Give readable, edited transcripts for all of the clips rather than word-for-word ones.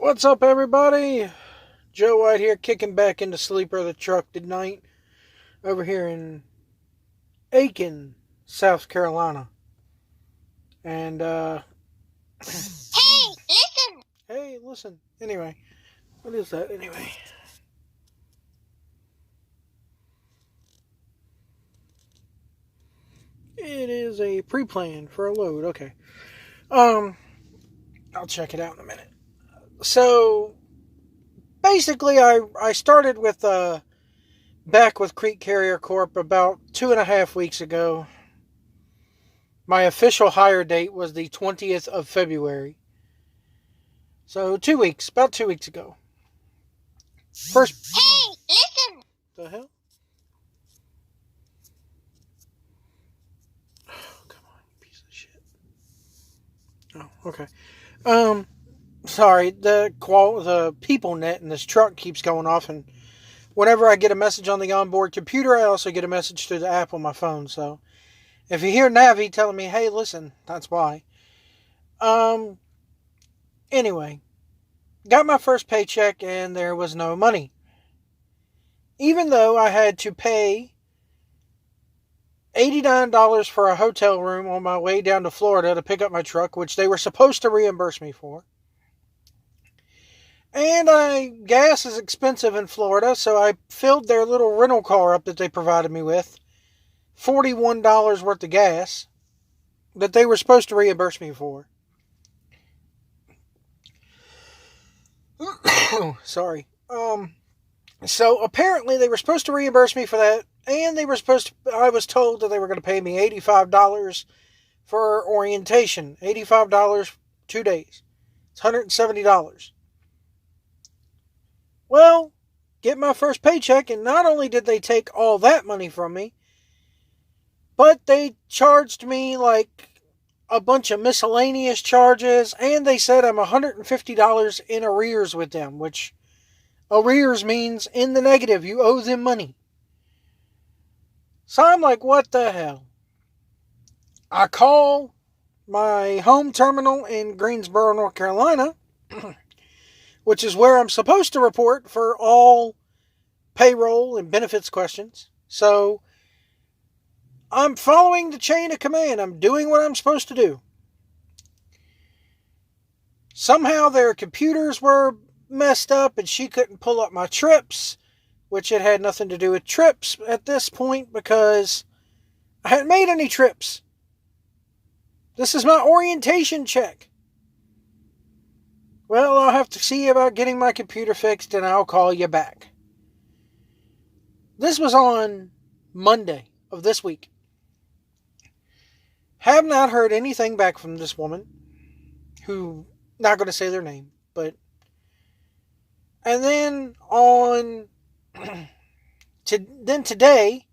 What's up, everybody? Joe White here, kicking back into sleeper of the truck tonight, over here in Aiken, South Carolina. And, Hey, listen. Anyway, what is that anyway? It is a pre-plan for a load, okay. I'll check it out in a minute. So, basically, I started with, back with Crete Carrier Corp about 2.5 weeks ago. My official hire date was the 20th of February. So 2 weeks, about 2 weeks ago. First. Hey, listen! The hell? Oh, come on, you piece of shit. Oh, okay. Sorry, the people net in this truck keeps going off, and whenever I get a message on the onboard computer, I also get a message through the app on my phone. So if you hear Navi telling me, hey, listen, that's why. Anyway, got my first paycheck and there was no money. Even though I had to pay $89 for a hotel room on my way down to Florida to pick up my truck, which they were supposed to reimburse me for. And gas is expensive in Florida, so I filled their little rental car up that they provided me with. $41 worth of gas that they were supposed to reimburse me for. Sorry. So apparently they were supposed to reimburse me for that, and I was told that they were going to pay me $85 for orientation. $85, 2 days. It's $170. Well, get my first paycheck, and not only did they take all that money from me, but they charged me like a bunch of miscellaneous charges, and they said I'm $150 in arrears with them, which arrears means in the negative, you owe them money. So I'm like, what the hell? I call my home terminal in Greensboro, North Carolina, which is where I'm supposed to report for all payroll and benefits questions. So I'm following the chain of command. I'm doing what I'm supposed to do. Somehow their computers were messed up and she couldn't pull up my trips, which it had nothing to do with trips at this point because I hadn't made any trips. This is my orientation check. Well, I'll have to see about getting my computer fixed and I'll call you back. This was on Monday of this week. Have not heard anything back from this woman, who, not going to say their name, but, and then then today,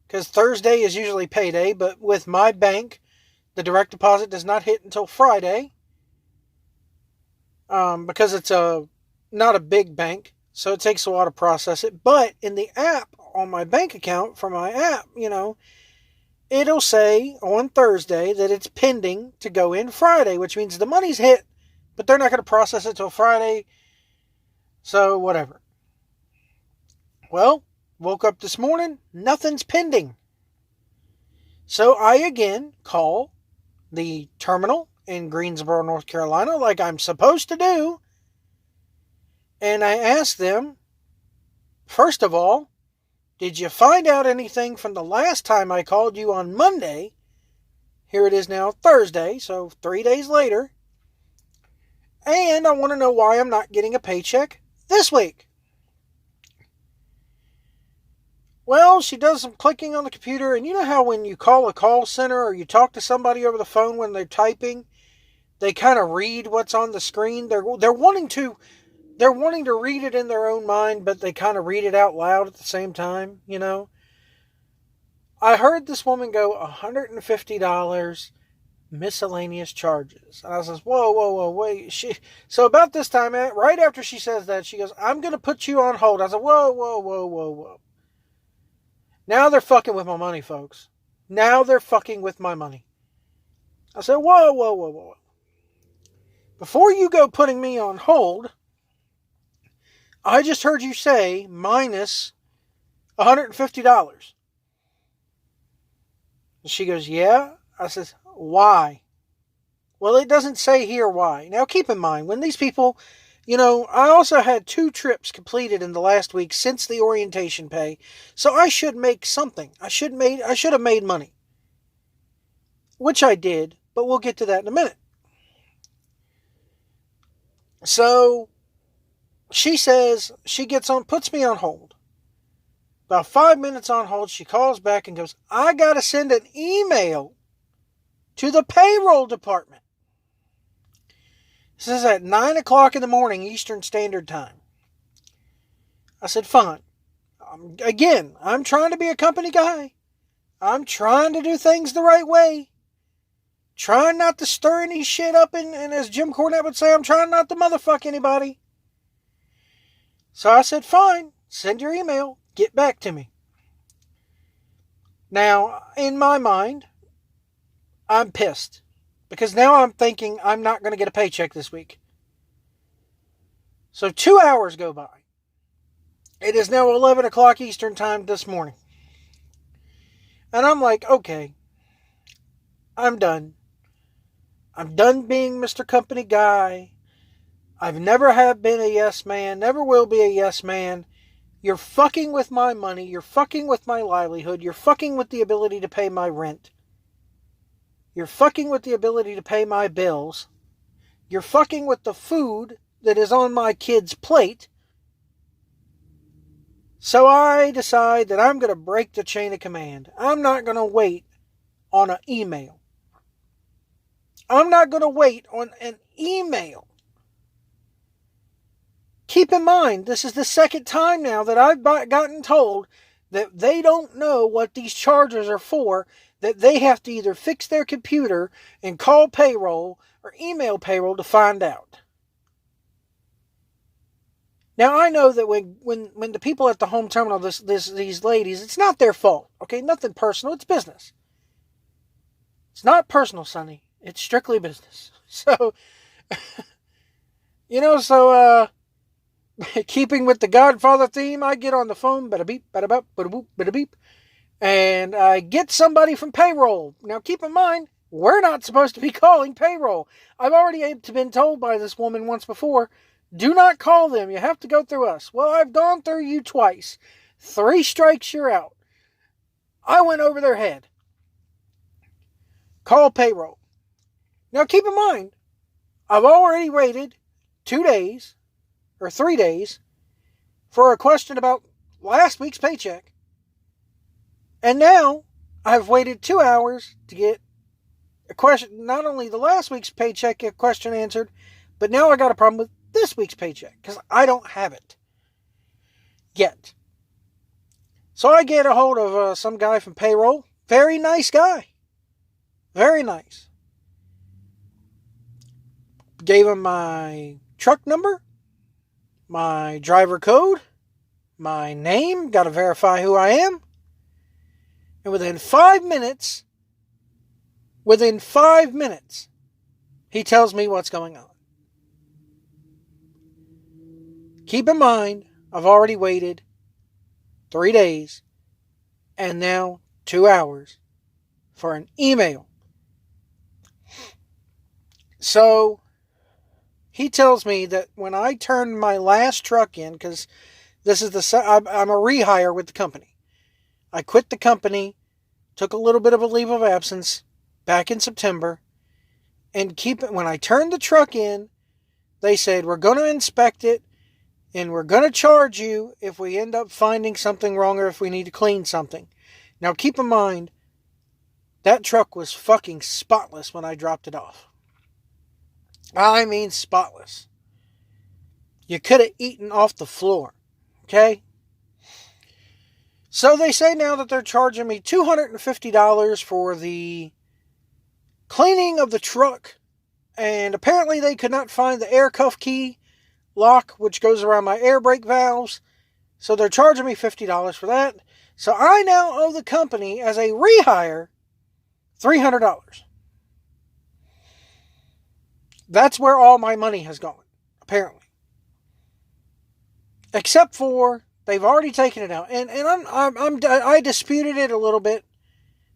because Thursday is usually payday, but with my bank, the direct deposit does not hit until Friday, because it's not a big bank, so it takes a while to process it, but in the app, on my bank account, from my app, it'll say on Thursday that it's pending to go in Friday, which means the money's hit, but they're not going to process it till Friday. So, whatever. Well, woke up this morning, nothing's pending. So, I again call the terminal in Greensboro, North Carolina, like I'm supposed to do. And I ask them, first of all, did you find out anything from the last time I called you on Monday? Here it is now Thursday, so 3 days later. And I want to know why I'm not getting a paycheck this week. Well, she does some clicking on the computer, and you know how when you call a call center or you talk to somebody over the phone when they're typing, they kind of read what's on the screen? They're wanting to read it in their own mind, but they kind of read it out loud at the same time, I heard this woman go $150 miscellaneous charges. And I says, whoa, wait. So about this time, right after she says that, she goes, I'm going to put you on hold. I said, whoa. Now they're fucking with my money, folks. Now they're fucking with my money. I said, whoa. before you go putting me on hold, I just heard you say minus $150. And she goes, yeah. I says, why? Well, it doesn't say here why. Now, keep in mind, when these people, I also had 2 trips completed in the last week since the orientation pay, so I should make something. I should have made money, which I did, but we'll get to that in a minute. So she says, she puts me on hold. About 5 minutes on hold, she calls back and goes, I got to send an email to the payroll department. This is at 9 o'clock in the morning, Eastern Standard Time. I said, fine. Again, I'm trying to be a company guy. I'm trying to do things the right way. Trying not to stir any shit up, and as Jim Cornette would say, I'm trying not to motherfuck anybody. So I said, fine, send your email, get back to me. Now, in my mind, I'm pissed. Because now I'm thinking I'm not going to get a paycheck this week. So 2 hours go by. It is now 11 o'clock Eastern Time this morning. And I'm like, okay, I'm done. I'm done being Mr. Company Guy. I've never have been a yes man, never will be a yes man. You're fucking with my money. You're fucking with my livelihood. You're fucking with the ability to pay my rent. You're fucking with the ability to pay my bills. You're fucking with the food that is on my kid's plate. So I decide that I'm going to break the chain of command. I'm not going to wait on an email. I'm not going to wait on an email. Keep in mind, this is the second time now that I've gotten told that they don't know what these charges are for, that they have to either fix their computer and call payroll or email payroll to find out. Now, I know that when the people at the home terminal, these ladies, it's not their fault, okay? Nothing personal, it's business. It's not personal, Sonny. It's strictly business. So, keeping with the Godfather theme, I get on the phone, bada beep, bada bop, bada boop, bada beep, and I get somebody from payroll. Now, keep in mind, we're not supposed to be calling payroll. I've already been told by this woman once before, do not call them. You have to go through us. Well, I've gone through you twice. 3 strikes, you're out. I went over their head. Call payroll. Now, keep in mind, I've already waited 2 days or 3 days for a question about last week's paycheck. And now I've waited 2 hours to get a question, not only the last week's paycheck question answered, but now I got a problem with this week's paycheck because I don't have it yet. So I get a hold of some guy from payroll. Very nice guy. Very nice. Gave him my truck number, my driver code, my name, got to verify who I am. And within 5 minutes, he tells me what's going on. Keep in mind, I've already waited 3 days and now 2 hours for an email. So he tells me that when I turned my last truck in, because this is I'm a rehire with the company. I quit the company, took a little bit of a leave of absence back in September, and when I turned the truck in, they said, we're going to inspect it, and we're going to charge you if we end up finding something wrong or if we need to clean something. Now, keep in mind, that truck was fucking spotless when I dropped it off. I mean spotless. You could have eaten off the floor, okay? So they say now that they're charging me $250 for the cleaning of the truck. And apparently they could not find the air cuff key lock, which goes around my air brake valves. So they're charging me $50 for that. So I now owe the company, as a rehire, $300. That's where all my money has gone, apparently. Except for they've already taken it out, and I disputed it a little bit,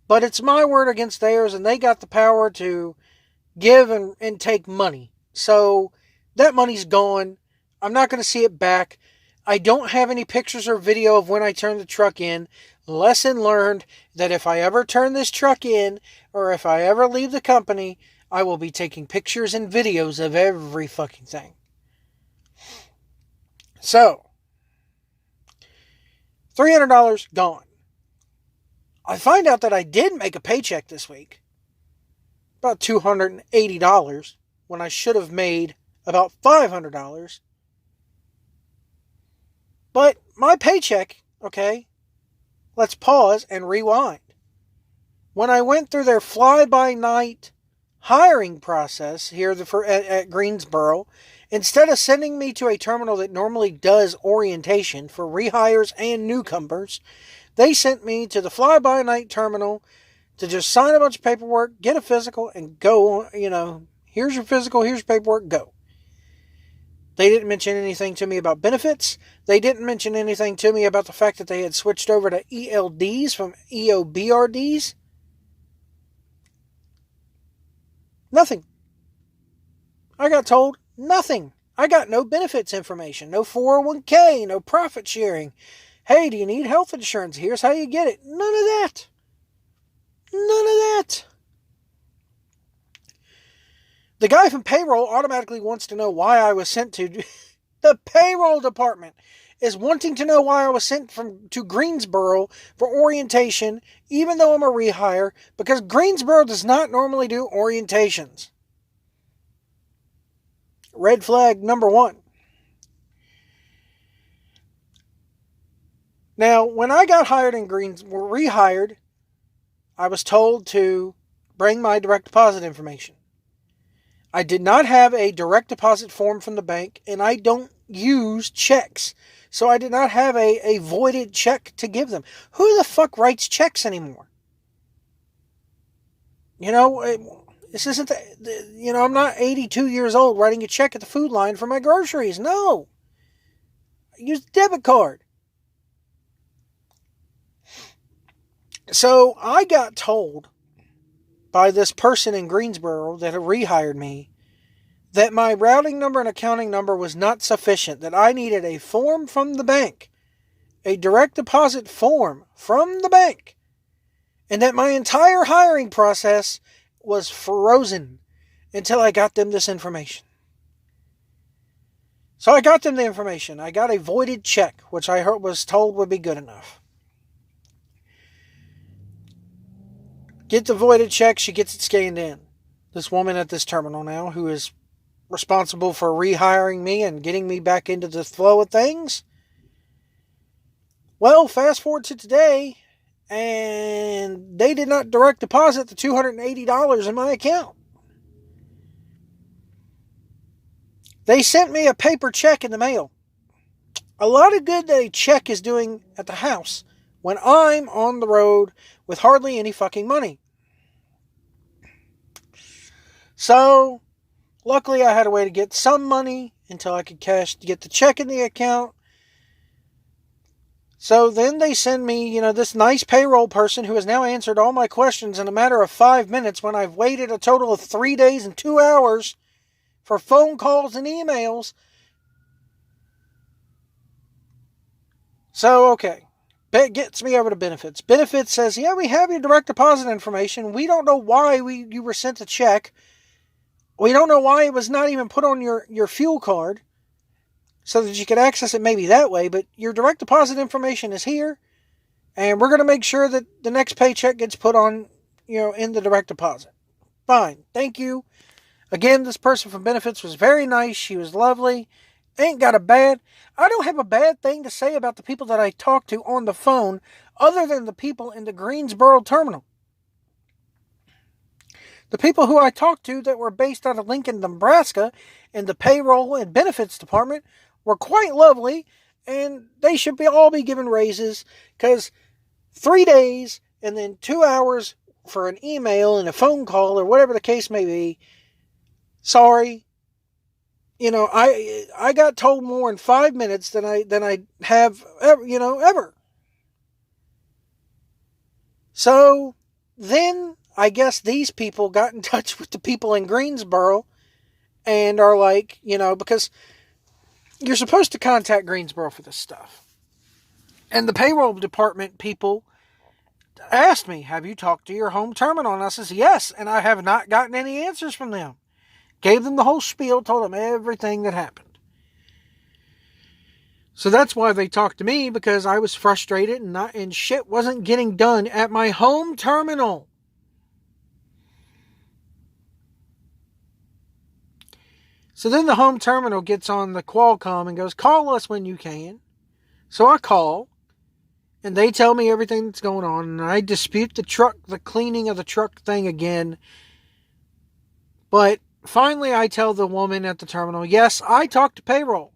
but it's my word against theirs, and they got the power to give and take money. So that money's gone. I'm not going to see it back. I don't have any pictures or video of when I turned the truck in. Lesson learned that if I ever turn this truck in, or if I ever leave the company, I will be taking pictures and videos of every fucking thing. So, $300 gone. I find out that I did make a paycheck this week. About $280 when I should have made about $500. But my paycheck, okay, let's pause and rewind. When I went through their fly-by-night hiring process here at Greensboro, instead of sending me to a terminal that normally does orientation for rehires and newcomers, they sent me to the fly-by-night terminal to just sign a bunch of paperwork, get a physical, and go, here's your physical, here's your paperwork, go. They didn't mention anything to me about benefits. They didn't mention anything to me about the fact that they had switched over to ELDs from EOBRDs. Nothing. I got told nothing. I got no benefits information, no 401k, no profit sharing. Hey, do you need health insurance? Here's how you get it. None of that. None of that. The guy from payroll automatically wants to know why I was sent to... The payroll department is wanting to know why I was sent to Greensboro for orientation, even though I'm a rehire, because Greensboro does not normally do orientations. Red flag number 1. Now, when I got hired in rehired, I was told to bring my direct deposit information. I did not have a direct deposit form from the bank, and I don't use checks. So I did not have a voided check to give them. Who the fuck writes checks anymore? This isn't, I'm not 82 years old writing a check at the food line for my groceries. No. I use a debit card. So I got told by this person in Greensboro that had rehired me that my routing number and accounting number was not sufficient, that I needed a form from the bank, a direct deposit form from the bank, and that my entire hiring process was frozen until I got them this information. So I got them the information. I got a voided check, which I was told would be good enough. Get the voided check, she gets it scanned in. This woman at this terminal now, who is responsible for rehiring me and getting me back into the flow of things. Well, fast forward to today, and they did not direct deposit the $280 in my account. They sent me a paper check in the mail. A lot of good that a check is doing at the house when I'm on the road with hardly any fucking money. So, luckily I had a way to get some money until I could get the check in the account. So then they send me, this nice payroll person who has now answered all my questions in a matter of 5 minutes when I've waited a total of 3 days and 2 hours for phone calls and emails. So, okay. That gets me over to benefits. Benefits says, yeah, we have your direct deposit information. We don't know why you were sent a check. We don't know why it was not even put on your fuel card so that you could access it maybe that way. But your direct deposit information is here. And we're going to make sure that the next paycheck gets put on, in the direct deposit. Fine. Thank you. Again, this person from benefits was very nice. She was lovely. I don't have a bad thing to say about the people that I talked to on the phone other than the people in the Greensboro terminal. The people who I talked to that were based out of Lincoln, Nebraska in the payroll and benefits department were quite lovely, and they should all be given raises because 3 days and then 2 hours for an email and a phone call or whatever the case may be Sorry. I got told more in 5 minutes than I have ever. So then I guess these people got in touch with the people in Greensboro and are like, because you're supposed to contact Greensboro for this stuff. And the payroll department people asked me, have you talked to your home terminal? And I says, yes, and I have not gotten any answers from them. Gave them the whole spiel, told them everything that happened. So that's why they talked to me, because I was frustrated and shit wasn't getting done at my home terminal. So then the home terminal gets on the Qualcomm and goes, call us when you can. So I call, and they tell me everything that's going on, and I dispute the cleaning of the truck thing again. But finally I tell the woman at the terminal, yes, I talked to payroll.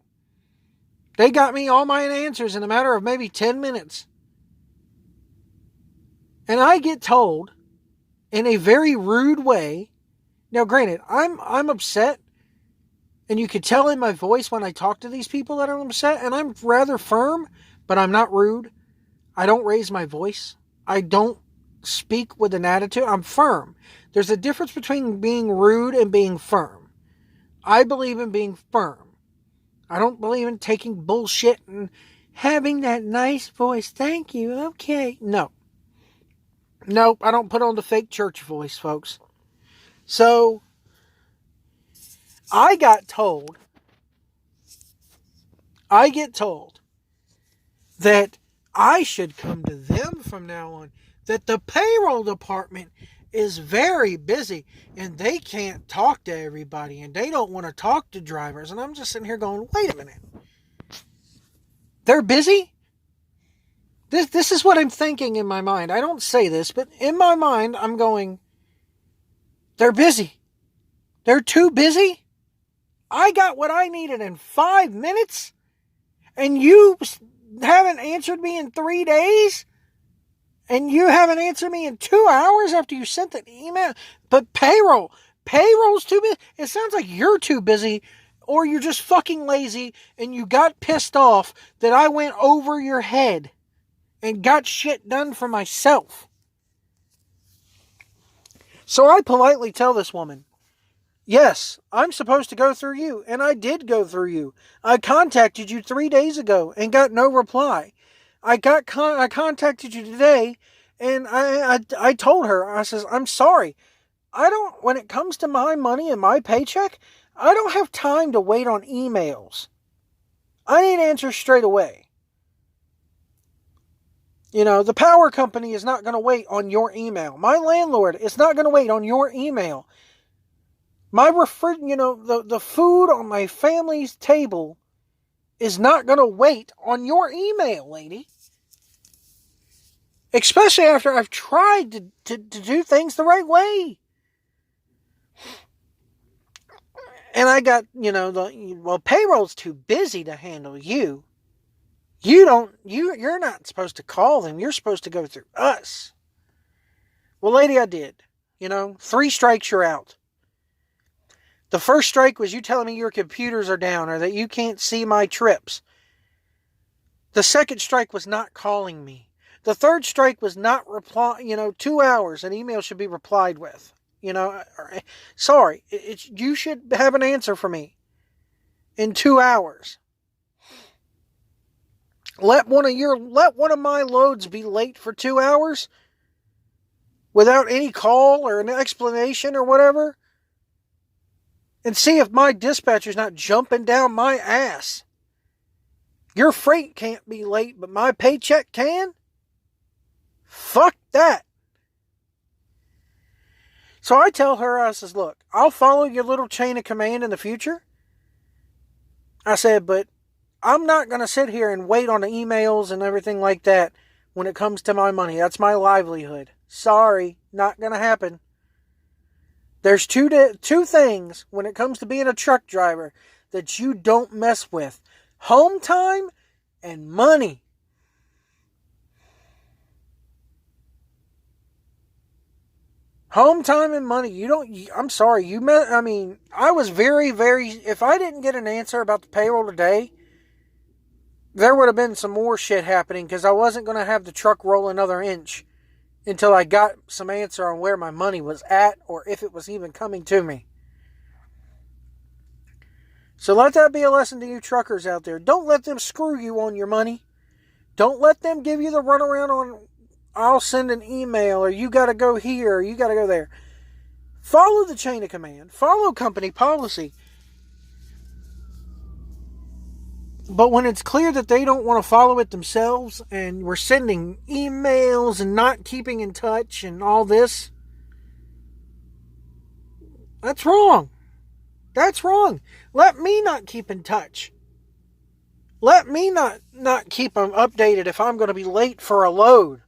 They got me all my answers in a matter of maybe 10 minutes. And I get told in a very rude way. Now, granted, I'm upset. And you could tell in my voice when I talk to these people that I'm upset. And I'm rather firm, but I'm not rude. I don't raise my voice. I don't speak with an attitude. I'm firm. There's a difference between being rude and being firm. I believe in being firm. I don't believe in taking bullshit and having that nice voice. Thank you. Okay. No. Nope. I don't put on the fake church voice, folks. So I get told that I should come to them from now on. That the payroll department is very busy and they can't talk to everybody and they don't want to talk to drivers. And I'm just sitting here going, wait a minute. They're busy? This is what I'm thinking in my mind. I don't say this, but in my mind, I'm going, they're busy. They're too busy? I got what I needed in 5 minutes? And you haven't answered me in 3 days? And you haven't answered me in 2 hours after you sent the email? But payroll's too busy. It sounds like you're too busy, or you're just fucking lazy and you got pissed off that I went over your head and got shit done for myself. So I politely tell this woman, yes, I'm supposed to go through you, and I did go through you. I contacted you 3 days ago and got no reply. I contacted you today, and I told her, I says, I'm sorry. When it comes to my money and my paycheck, I don't have time to wait on emails. I need answers straight away. The power company is not going to wait on your email. My landlord is not going to wait on your email. My the food on my family's table is not going to wait on your email, lady. Especially after I've tried to do things the right way. And I got, payroll's too busy to handle you. You're not supposed to call them. You're supposed to go through us. Well, lady, I did. 3 strikes, you're out. The first strike was you telling me your computers are down or that you can't see my trips. The second strike was not calling me. The third strike was not reply. 2 hours an email should be replied with. Sorry, you should have an answer for me in 2 hours. Let one of my loads be late for 2 hours without any call or an explanation or whatever. And see if my dispatcher's not jumping down my ass. Your freight can't be late, but my paycheck can? Fuck that. So I tell her, I says, look, I'll follow your little chain of command in the future. I said, but I'm not going to sit here and wait on the emails and everything like that when it comes to my money. That's my livelihood. Sorry, not going to happen. There's two things when it comes to being a truck driver that you don't mess with. Home time and money. Home time and money. I'm sorry. I was very, very, if I didn't get an answer about the payroll today, there would have been some more shit happening because I wasn't going to have the truck roll another inch until I got some answer on where my money was at or if it was even coming to me. So let that be a lesson to you truckers out there. Don't let them screw you on your money. Don't let them give you the runaround on, I'll send an email, or you got to go here, or you got to go there. Follow the chain of command. Follow company policy. But when it's clear that they don't want to follow it themselves, and we're sending emails and not keeping in touch and all this, that's wrong. That's wrong. Let me not keep in touch. Let me not keep them updated if I'm going to be late for a load.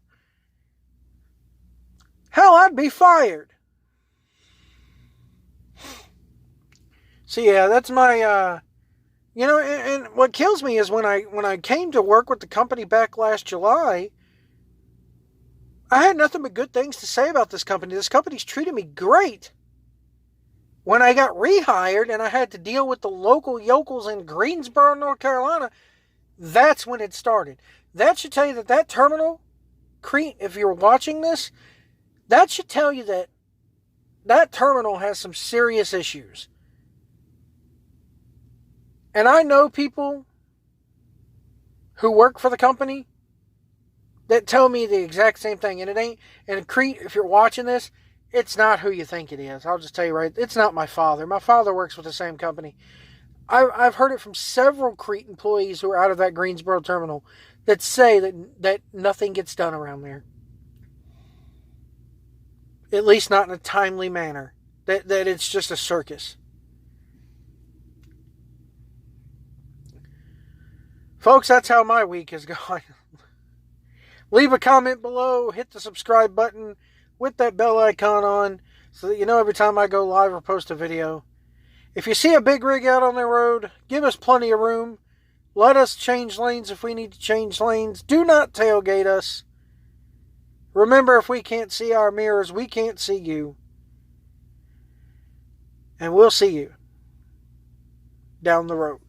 Hell, I'd be fired. So yeah, that's my, and what kills me is when I came to work with the company back last July, I had nothing but good things to say about this company. This company's treated me great. When I got rehired and I had to deal with the local yokels in Greensboro, North Carolina, that's when it started. That should tell you that terminal, Crete, if you're watching this, that should tell you that terminal has some serious issues. And I know people who work for the company that tell me the exact same thing. And Crete, if you're watching this, it's not who you think it is. I'll just tell you it's not my father. My father works with the same company. I've heard it from several Crete employees who are out of that Greensboro terminal that say that nothing gets done around there. At least not in a timely manner. That it's just a circus. Folks, that's how my week is going. Leave a comment below. Hit the subscribe button with that bell icon on so that you know every time I go live or post a video. If you see a big rig out on the road, give us plenty of room. Let us change lanes if we need to change lanes. Do not tailgate us. Remember, if we can't see our mirrors, we can't see you. And we'll see you down the road.